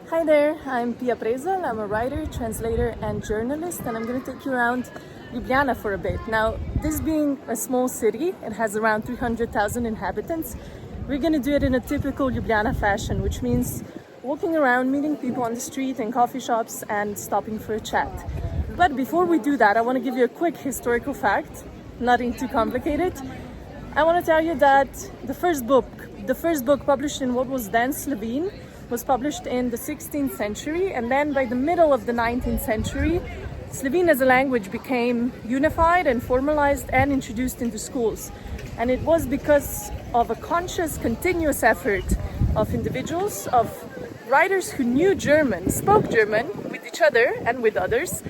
Hi there, I'm Pia Prezelj. I'm a writer, translator and journalist, and I'm going to take you around Ljubljana for a bit. Now, this being a small city, it has around 300,000 inhabitants. We're going to do it in a typical Ljubljana fashion, which means walking around, meeting people on the street and coffee shops and stopping for a chat. But before we do that, I want to give you a quick historical fact, nothing too complicated. I want to tell you that the first book published in what was then Slovene was published in the 16th century, and then by the middle of the 19th century, Slovene as a language became unified and formalized and introduced into schools. And it was because of a conscious, continuous effort of individuals, of writers who knew German, spoke German with each other and with others,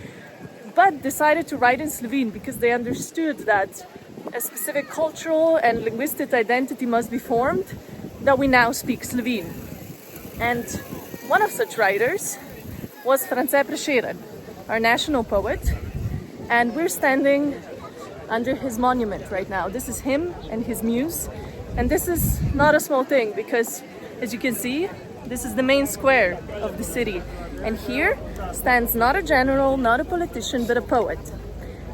but decided to write in Slovene because they understood that a specific cultural and linguistic identity must be formed, that we now speak Slovene. And one of such writers was France Prešeren, our national poet, and we're standing under his monument right now. This is him and his muse, and this is not a small thing because, as you can see, this is the main square of the city, and here stands not a general, not a politician, but a poet.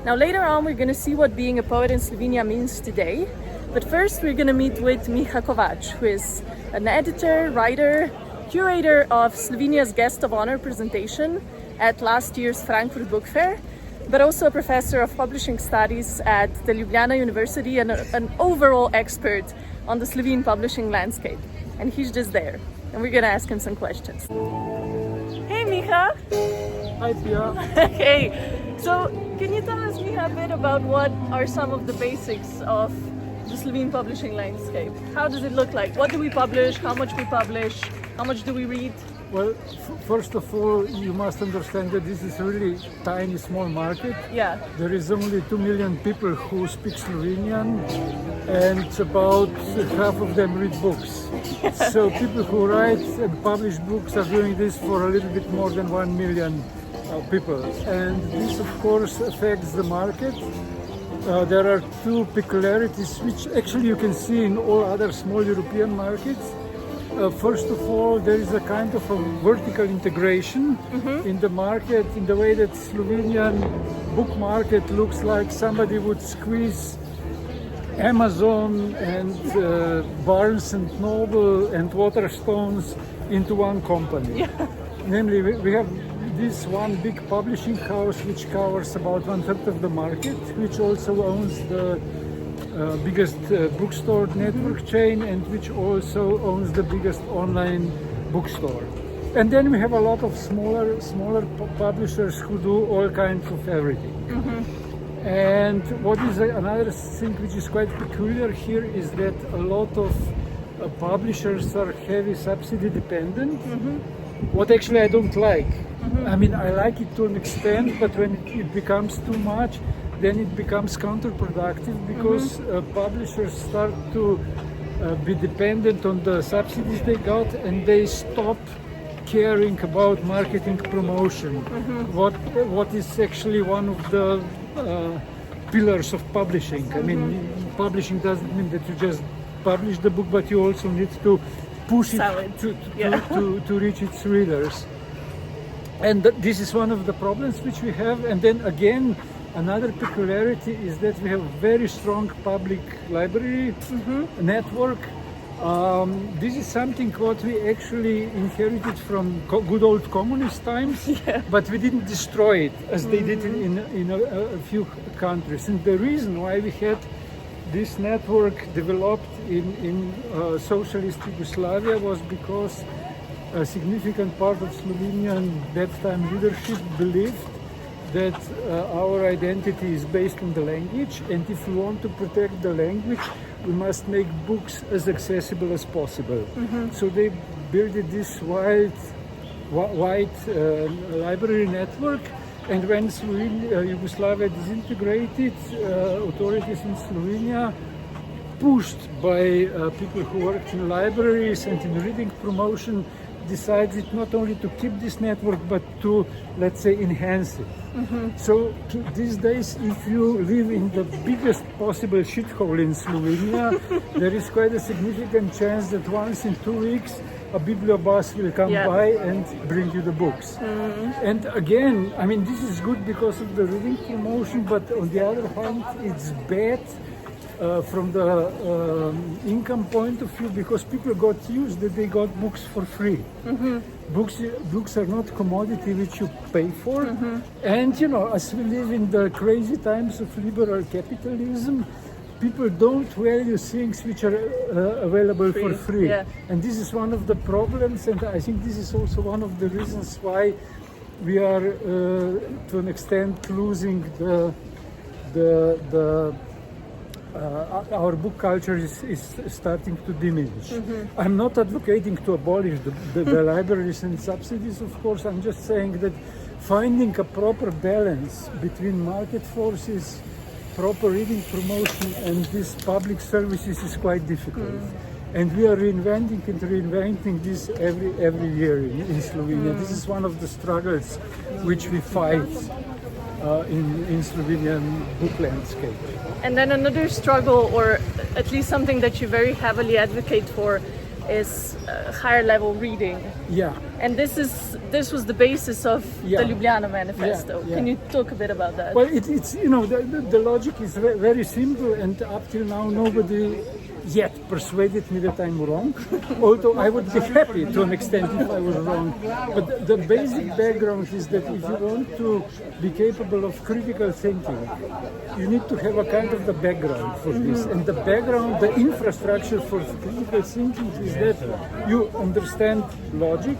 Now later on we're going to see what being a poet in Slovenia means today, but first we're going to meet with Miha Kovač, who is an editor, writer, curator of Slovenia's Guest of Honor presentation at last year's Frankfurt Book Fair, but also a professor of publishing studies at the Ljubljana University and an overall expert on the Slovene publishing landscape. And he's just there, and we're gonna ask him some questions. Hey Miha! Hi Pia! Hey, so can you tell us, Miha, a bit about what are some of the basics of the Slovene publishing landscape? How does it look like? What do we publish? How much we publish? How much do we read? Well, first of all, you must understand that this is a really tiny, small market. Yeah. There is only 2 million people who speak Slovenian, and about half of them read books. So people who write and publish books are doing this for a little bit more than 1 million people. And this, of course, affects the market. There are two peculiarities which actually you can see in all other small European markets. First of all, there is a kind of a vertical integration in the market, in the way that Slovenian book market looks like somebody would squeeze Amazon and Barnes and Noble and Waterstones into one company. Yeah. Namely, we have this one big publishing house which covers about 1/3 of the market, which also owns the biggest bookstore network chain, and which also owns the biggest online bookstore. And then we have a lot of smaller publishers who do all kinds of everything. And what is another thing which is quite peculiar here is that a lot of publishers are heavy subsidy dependent, what actually I don't like. I mean, I like it to an extent, but when it becomes too much, then it becomes counterproductive because publishers start to be dependent on the subsidies they got, and they stop caring about marketing promotion. What is actually one of the pillars of publishing. I mean, publishing doesn't mean that you just publish the book, but you also need to push it to reach its readers. And this is one of the problems which we have. And then again, another peculiarity is that we have very strong public library network. This is something what we actually inherited from good old communist times, but we didn't destroy it as they did in a few countries. And the reason why we had this network developed in socialist Yugoslavia was because a significant part of Slovenian that time leadership believed that our identity is based on the language, and if we want to protect the language, we must make books as accessible as possible. So they built this wide library network, and when Yugoslavia disintegrated, authorities in Slovenia, pushed by people who worked in libraries and in reading promotion, decided not only to keep this network but to, let's say, enhance it. So these days, if you live in the biggest possible shithole in Slovenia, there is quite a significant chance that once in 2 weeks a bibliobus will come Yeah. by and bring you the books. And again, I mean, this is good because of the reading promotion, but on the other hand, it's bad from the income point of view, because people got used that they got books for free. Books are not commodity which you pay for. And you know, as we live in the crazy times of liberal capitalism, people don't value things which are available for free. Yeah. And this is one of the problems, and I think this is also one of the reasons why we are to an extent losing our book culture is starting to diminish. I'm not advocating to abolish the libraries and subsidies, of course. I'm just saying that finding a proper balance between market forces, proper reading promotion, and these public services is quite difficult. And we are reinventing this every year in Slovenia. This is one of the struggles which we fight in Slovenian book landscape. And then another struggle, or at least something that you very heavily advocate for, is higher level reading. Yeah. And this was the basis of Yeah. the Ljubljana Manifesto. Yeah, yeah. Can you talk a bit about that? Well, it's you know, the logic is very simple, and up till now nobody yet persuaded me that I'm wrong, although I would be happy to an extent if I was wrong. But the basic background is that if you want to be capable of critical thinking, you need to have a kind of the background for this. And the background, the infrastructure for critical thinking is that you understand logic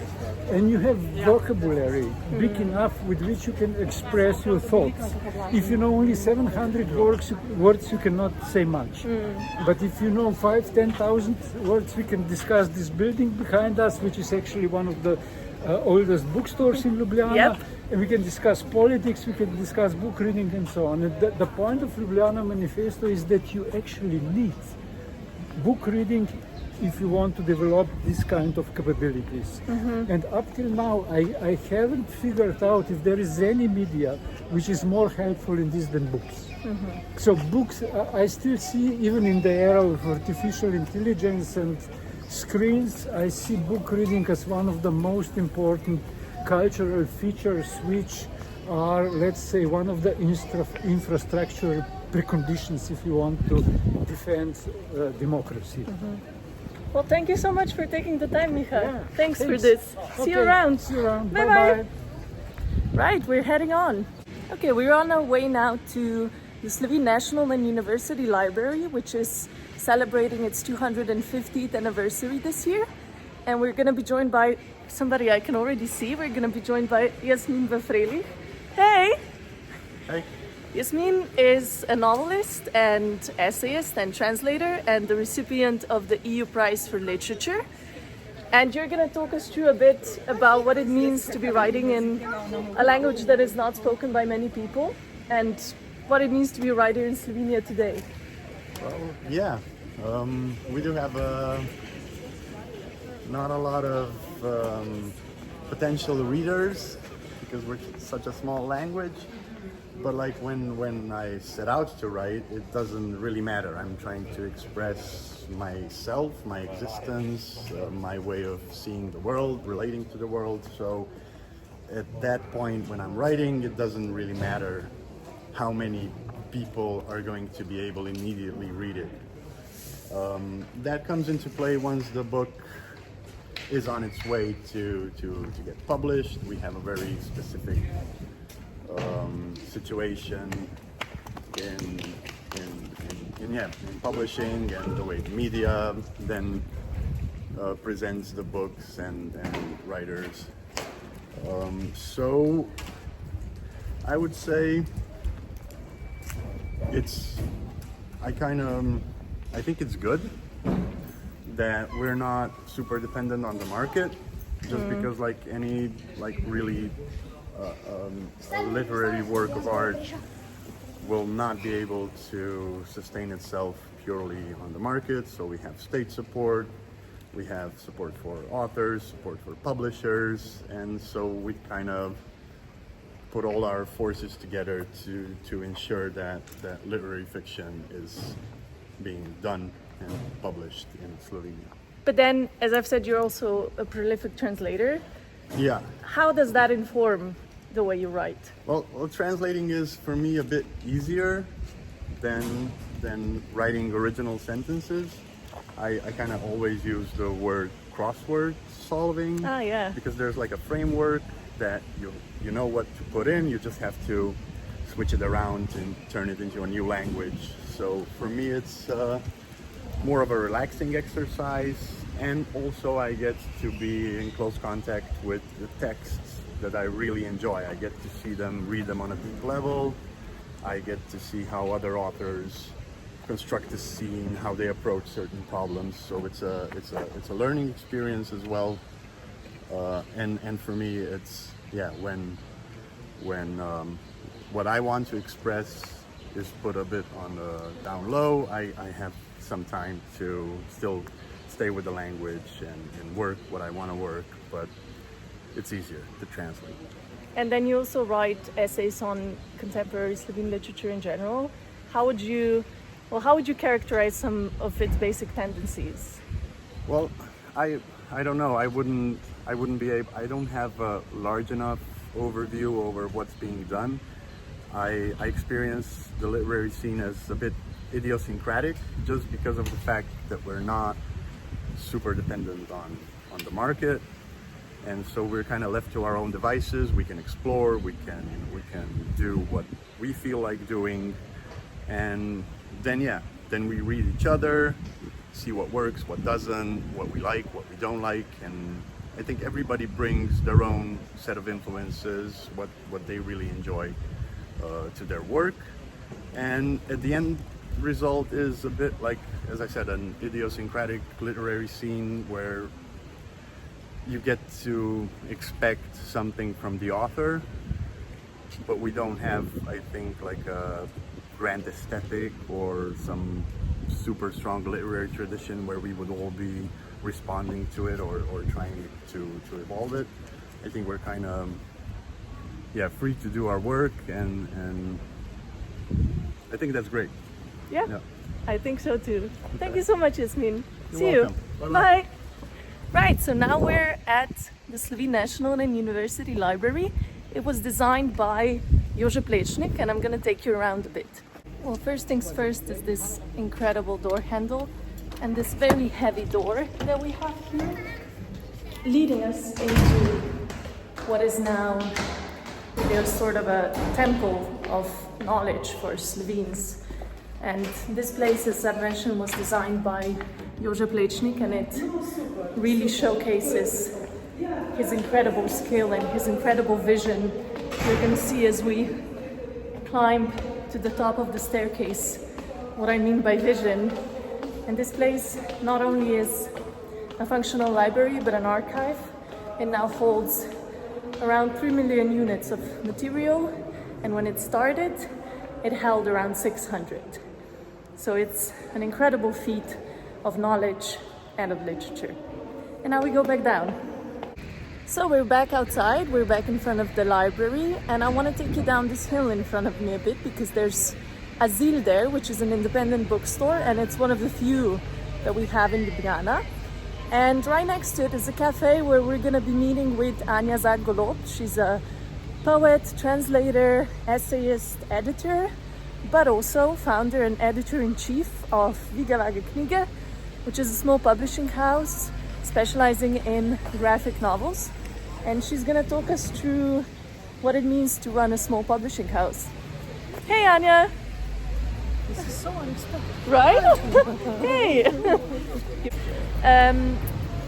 and you have vocabulary big enough with which you can express your thoughts. If you know only 700 words, you cannot say much. But if you know 5,000-10,000 words, we can discuss this building behind us, which is actually one of the oldest bookstores in Ljubljana. Yep. And we can discuss politics, we can discuss book reading and so on. And the point of Ljubljana Manifesto is that you actually need book reading if you want to develop this kind of capabilities. And up till now, I haven't figured out if there is any media which is more helpful in this than books. So books, I still see, even in the era of artificial intelligence and screens, I see book reading as one of the most important cultural features which are, let's say, one of the infrastructure preconditions if you want to defend democracy. Well, thank you so much for taking the time, Micha. Yeah, thanks for thanks. this. See you Okay, around. See you around. Bye-bye. Bye-bye. Right, we're heading on. Okay, we're on our way now to the Slovene National and University Library, which is celebrating its 250th anniversary this year. And we're going to be joined by somebody I can already see. We're going to be joined by Jasmin Prezelj. Hey! Hey. Jasmin is a novelist and essayist and translator and the recipient of the EU Prize for Literature. And you're going to talk us through a bit about what it means to be writing in a language that is not spoken by many people and what it means to be a writer in Slovenia today. Well, yeah, we do have not a lot of potential readers because we're such a small language. But like when I set out to write, it doesn't really matter. I'm trying to express myself, my existence, my way of seeing the world, relating to the world. So at that point when I'm writing, it doesn't really matter how many people are going to be able to immediately read it. That comes into play once the book is on its way to get published. We have a very specific situation in publishing and the way the media then presents the books and writers. So I would say I think it's good that we're not super dependent on the market, just because like any really a literary work of art will not be able to sustain itself purely on the market. So we have state support, we have support for authors, support for publishers, and so we kind of put all our forces together to ensure that literary fiction is being done and published in Slovenia. But then, as I've said, you're also a prolific translator. Yeah. How does that inform the way you write? Well, translating is for me a bit easier than writing original sentences. I kind of always use the word crossword solving. Ah, yeah. Because there's like a framework that you know what to put in. You just have to switch it around and turn it into a new language. So for me, it's more of a relaxing exercise, and also I get to be in close contact with the texts that I really enjoy. I get to see them, read them on a deep level. I get to see how other authors construct a scene, how they approach certain problems. So it's a learning experience as well. And for me, it's when what I want to express is put a bit on the down low. I have some time to still stay with the language and work what I want to work, but it's easier to translate. And then you also write essays on contemporary Slovene literature in general. How would you characterize some of its basic tendencies? Well, I don't know. I wouldn't be able. I don't have a large enough overview over what's being done. I experience the literary scene as a bit idiosyncratic, just because of the fact that we're not super dependent on the market, and so we're kind of left to our own devices. We can explore, we can do what we feel like doing, and then we read each other, see what works, what doesn't, what we like, what we don't like, and I think everybody brings their own set of influences, what they really enjoy to their work, and at the end result is a bit like, as I said, an idiosyncratic literary scene where you get to expect something from the author, but we don't have, I think, like a grand aesthetic or some super strong literary tradition where we would all be responding to it or trying to evolve it. I think we're kind of free to do our work, and I think that's great. Yeah, I think so too. Thank you so much, Yasmin. See welcome. you. Bye-bye. Bye. Right, so now we're at the Slovene National and University Library. It was designed by Kresnik, and I'm going to take you around a bit. Well, first things first is this incredible door handle and this very heavy door that we have here, leading us into what is now sort of a temple of knowledge for Slovenes. And this place, as I mentioned, was designed by Kresnik, and it really showcases his incredible skill and his incredible vision. You're going to see as we climb to the top of the staircase what I mean by vision. And this place not only is a functional library, but an archive. It now holds around 3 million units of material, and when it started, it held around 600. So it's an incredible feat of knowledge and of literature. And now we go back down. So we're back outside, we're back in front of the library, and I want to take you down this hill in front of me a bit, because there's Azil there, which is an independent bookstore, and it's one of the few that we have in Ljubljana. And right next to it is a cafe where we're going to be meeting with Anja Zagolot. She's a poet, translator, essayist, editor, but also founder and editor-in-chief of Vigalage Knjige, which is a small publishing house specializing in graphic novels. And she's gonna talk us through what it means to run a small publishing house. Hey, Anja! This is so unexpected. Right? Hey!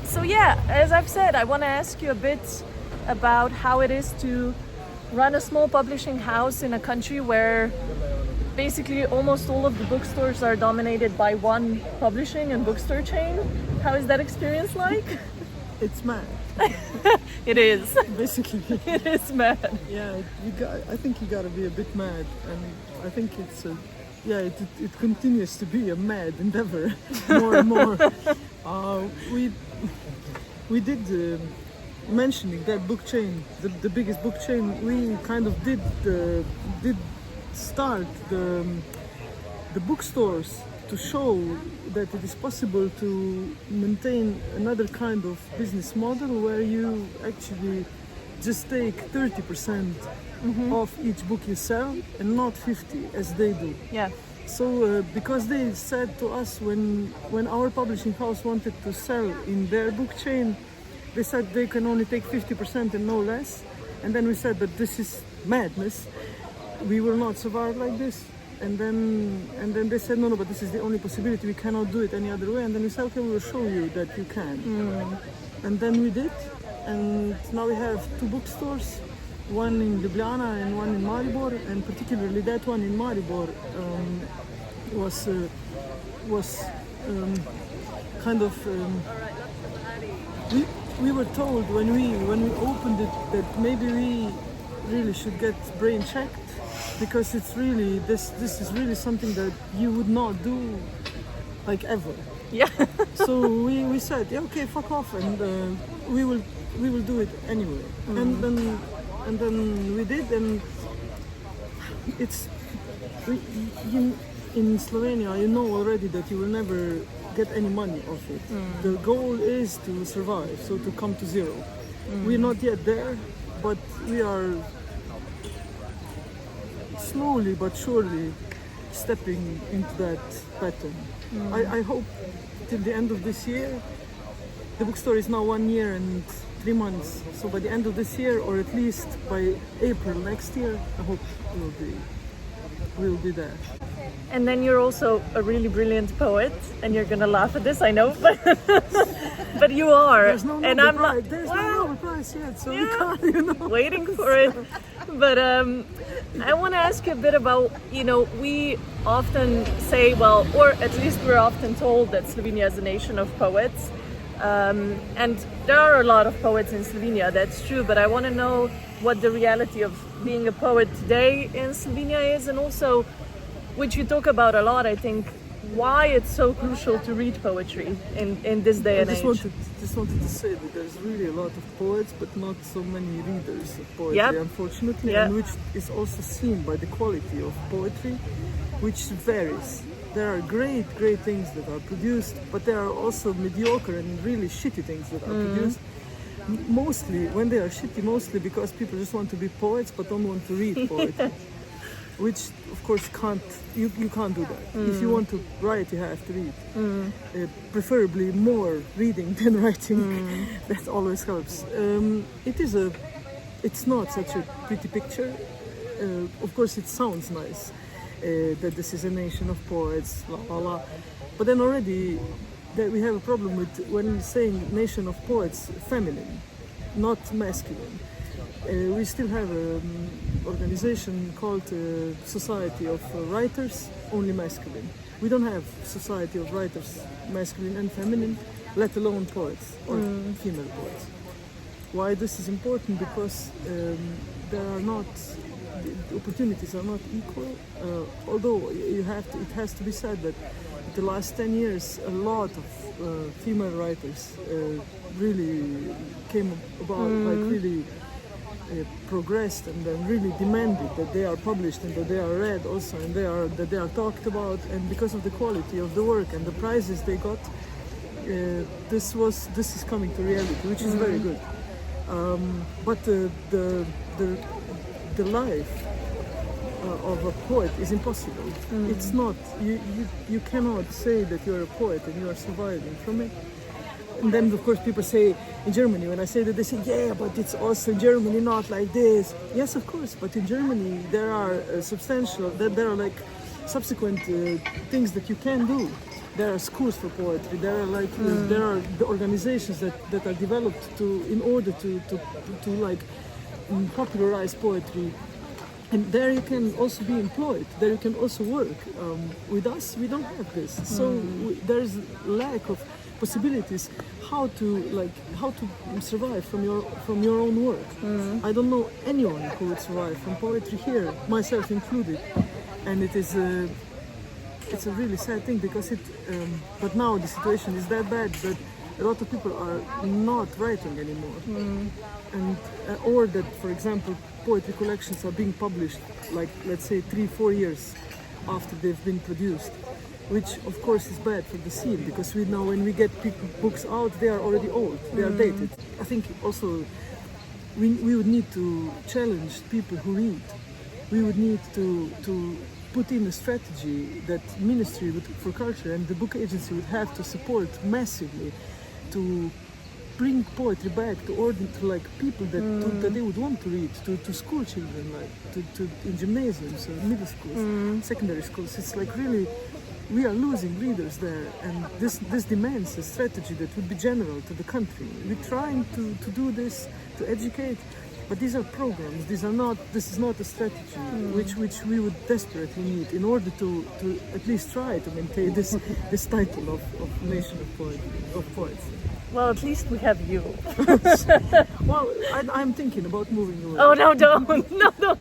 So yeah, as I've said, I want to ask you a bit about how it is to run a small publishing house in a country where basically almost all of the bookstores are dominated by one publishing and bookstore chain. How is that experience like? It's mad. It is. Basically. It is mad. Yeah, I think you gotta be a bit mad, and I think it's it continues to be a mad endeavor, more and more. We did mentioning that book chain, the biggest book chain. We kind of did start the bookstores to show that it is possible to maintain another kind of business model where you actually just take 30% of each book you sell and not 50 as they do. Yeah. So because they said to us when our publishing house wanted to sell in their book chain, they said they can only take 50% and no less. And then we said that this is madness. We will not survive like this. And then they said, no, but this is the only possibility. We cannot do it any other way. And then we said, okay, we will show you that you can. And then we did. And now we have 2 bookstores, one in Ljubljana and one in Maribor. And particularly that one in Maribor was kind of... We were told when we opened it that maybe we really should get brain checked, because it's really this is really something that you would not do like ever. Yeah. So we said, yeah, okay, fuck off, and we will do it anyway. And then we did, and it's in Slovenia you know already that you will never get any money off it. The goal is to survive, so to come to zero. We're not yet there, but we are slowly but surely stepping into that pattern. I hope till the end of this year. The bookstore is now 1 year and 3 months, so by the end of this year, or at least by April next year, I hope we'll be there. And then you're also a really brilliant poet, and you're gonna laugh at this, I know, but you are. There's no and Nobel I'm Prize. not. There's Wow. no Nobel Prize yet, so we can't, you know. Waiting for it. But I want to ask you a bit about, we often say, well, or at least we're often told that Slovenia is a nation of poets. And there are a lot of poets in Slovenia, that's true, but I want to know what the reality of being a poet today in Slovenia is, and also, which you talk about a lot, I think, why it's so crucial to read poetry in this day and age. I just wanted to say that there's really a lot of poets, but not so many readers of poetry, unfortunately, and which is also seen by the quality of poetry, which varies. There are great things that are produced, but there are also mediocre and really shitty things that are produced. Mostly, when they are shitty, mostly because people just want to be poets but don't want to read poetry. Which, of course, you can't do that. If you want to write, you have to read. Preferably more reading than writing. That always helps. It's not such a pretty picture. Of course, it sounds nice that this is a nation of poets, la la la. But then already that we have a problem with when saying nation of poets, feminine, not masculine. We still have an organization called Society of Writers, only masculine. We don't have Society of Writers, masculine and feminine, let alone poets or female poets. Why this is important? Because the opportunities are not equal. Although it has to be said that the last 10 years, a lot of female writers really came about, really progressed, and then really demanded that they are published and that they are read also, and that they are talked about, and because of the quality of the work and the prizes they got, this is coming to reality, which is very good. But the life of a poet is impossible. It's not. You cannot say that you're a poet and you are surviving from it. And then, of course, people say in Germany, when I say that, they say, yeah, but it's also in Germany not like this. Yes, of course, but in Germany there are there are like subsequent things that you can do. There are schools for poetry. There are there are the organizations that are developed in order to popularize poetry. And there you can also be employed. There you can also work. With us, we don't have this. So there's lack of possibilities how to survive from your own work. I don't know anyone who would survive from poetry here, myself included. And it's a really sad thing because but now the situation is that bad that a lot of people are not writing anymore. And or that, for example, poetry collections are being published, like, let's say 3-4 years after they've been produced. which of course is bad for the scene, because we know when we get books out, they are already old, they are dated. I think also we would need to challenge people who read. We would need to put in a strategy that Ministry for Culture and the book agency would have to support massively to bring poetry back to like people that they would want to read, to school children, like to in gymnasiums, middle schools, secondary schools. It's like really, we are losing readers there, and this demands a strategy that would be general to the country. We're trying to do this, to educate, but these are programs. This is not a strategy which we would desperately need in order to at least try to maintain this title of nation of poets. Well, at least we have you. Well, I'm thinking about moving away. Oh no, don't, no.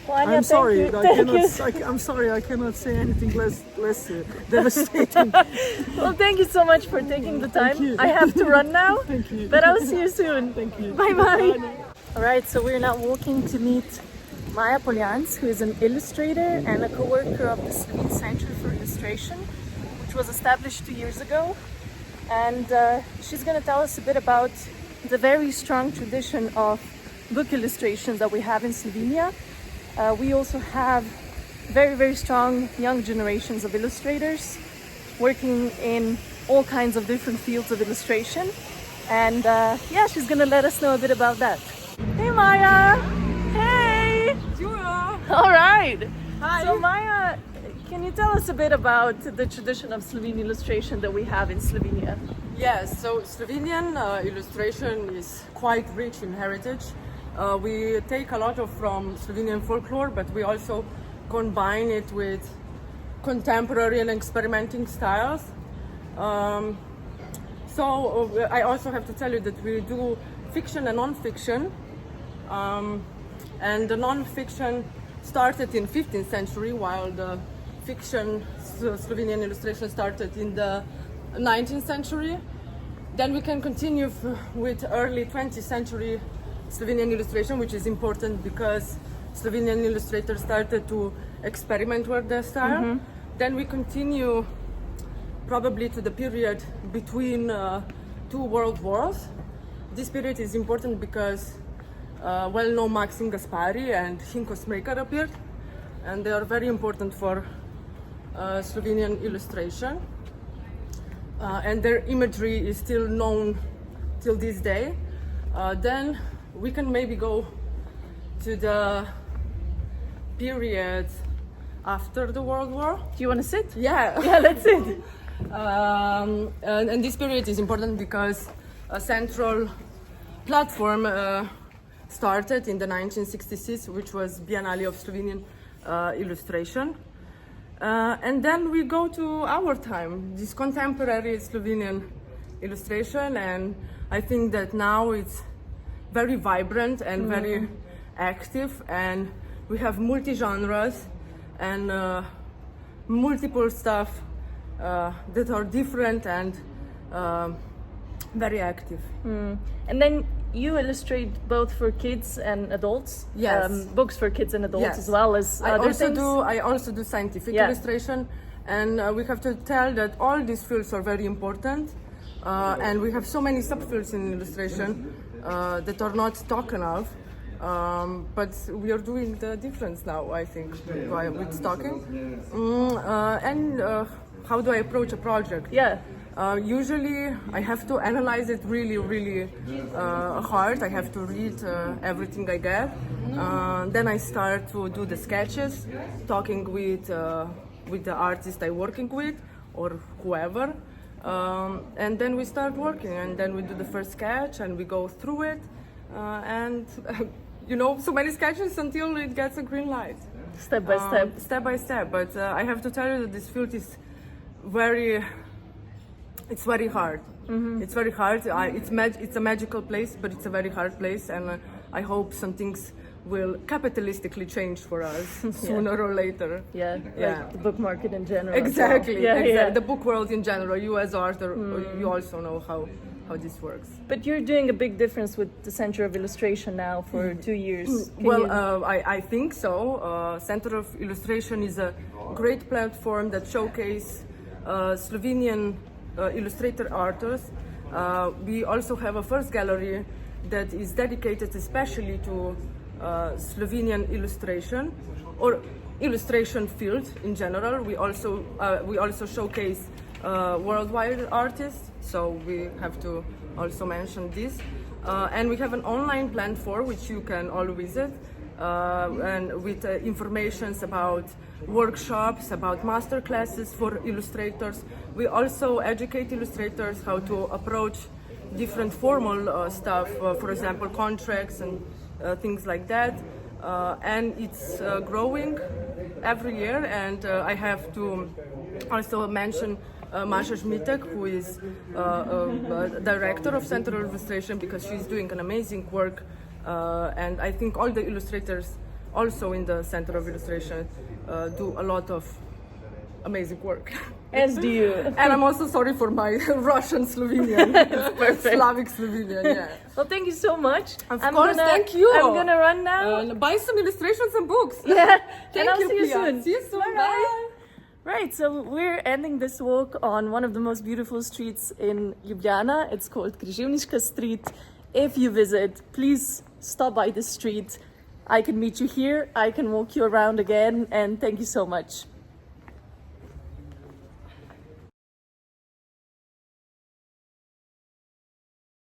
Vanya, I'm sorry, thank you. I'm sorry, I cannot say anything less devastating. Well, thank you so much for taking the time. you. I have to run now, Thank you. but I'll see you soon. Thank you. Bye bye. All right, so we're now walking to meet Maja Poljans, who is an illustrator and a co-worker of the Slovene Center for Illustration, which was established 2 years ago. And she's going to tell us a bit about the very strong tradition of book illustrations that we have in Slovenia. We also have very, very strong young generations of illustrators working in all kinds of different fields of illustration. And yeah, she's going to let us know a bit about that. Hey Maja! Hey! Julia! All right! Hi! So Maja, can you tell us a bit about the tradition of Slovene illustration that we have in Slovenia? Yes, so Slovenian illustration is quite rich in heritage. We take a lot from Slovenian folklore, but we also combine it with contemporary and experimenting styles. So I also have to tell you that we do fiction and non-fiction. And the non-fiction started in 15th century, while the fiction Slovenian illustration started in the 19th century. Then we can continue with early 20th century Slovenian illustration, which is important because Slovenian illustrators started to experiment with their style. Then we continue probably to the period between two world wars. This period is important because well-known Maxim Gaspari and Hinko Smrekar appeared, and they are very important for Slovenian illustration. And their imagery is still known till this day. Then we can maybe go to the period after the World War. Do you want to sit? Yeah, Yeah, let's sit. and this period is important because a central platform started in the 1966, which was Biennale of Slovenian Illustration. And then we go to our time, this contemporary Slovenian illustration, and I think that now it's very vibrant and very active, and we have multi-genres and multiple stuff that are different and very active. And then you illustrate both for kids and adults. Yes. Books for kids and adults Yes. as well as I other also things. I also do scientific Yeah. illustration, and we have to tell that all these fields are very important, and we have so many subfields in illustration that are not talking of, but we are doing the difference now, I think, with talking. And how do I approach a project? Yeah. Usually I have to analyze it really hard. I have to read everything I get. Then I start to do the sketches, talking with the artist I'm working with or whoever. And then we start working, and then we do the first sketch and we go through it. And so many sketches until it gets a green light. Step by step. Step by step. But I have to tell you that this field is very hard. It's very hard. It's a magical place, but it's a very hard place, and I hope some things will capitalistically change for us sooner or later. Yeah, Yeah. like the book market in general. as well. Exactly. Yeah, exactly. yeah. The book world in general. You as author, you also know how this works. But you're doing a big difference with the Center of Illustration now for 2 years. Can Well, you- I think so. Center of Illustration is a great platform that showcases Slovenian illustrator artists. We also have a first gallery that is dedicated especially to Slovenian illustration or illustration field in general. We also showcase worldwide artists, so we have to also mention this. And we have an online platform which you can all visit, and with informations about workshops, about master classes for illustrators. We also educate illustrators how to approach different formal stuff, for example, contracts and things like that. And it's growing every year, and I have to also mention Masha Žmitek, who is director of Center of Illustration, because she's doing an amazing work, and I think all the illustrators also in the Center of Illustration do a lot of amazing work. As do you. And I'm also sorry for my Russian Slovenian, Slavic Slovenian, yeah. Well, thank you so much. Of course, thank you. I'm gonna run now. Buy some illustrations and books. Yeah, Thank and I'll you, see you Pia. soon. See you soon. Bye-bye. Bye. Right, so we're ending this walk on one of the most beautiful streets in Ljubljana. It's called Križevniška Street. If you visit, please stop by this street. I can meet you here, I can walk you around again, and thank you so much.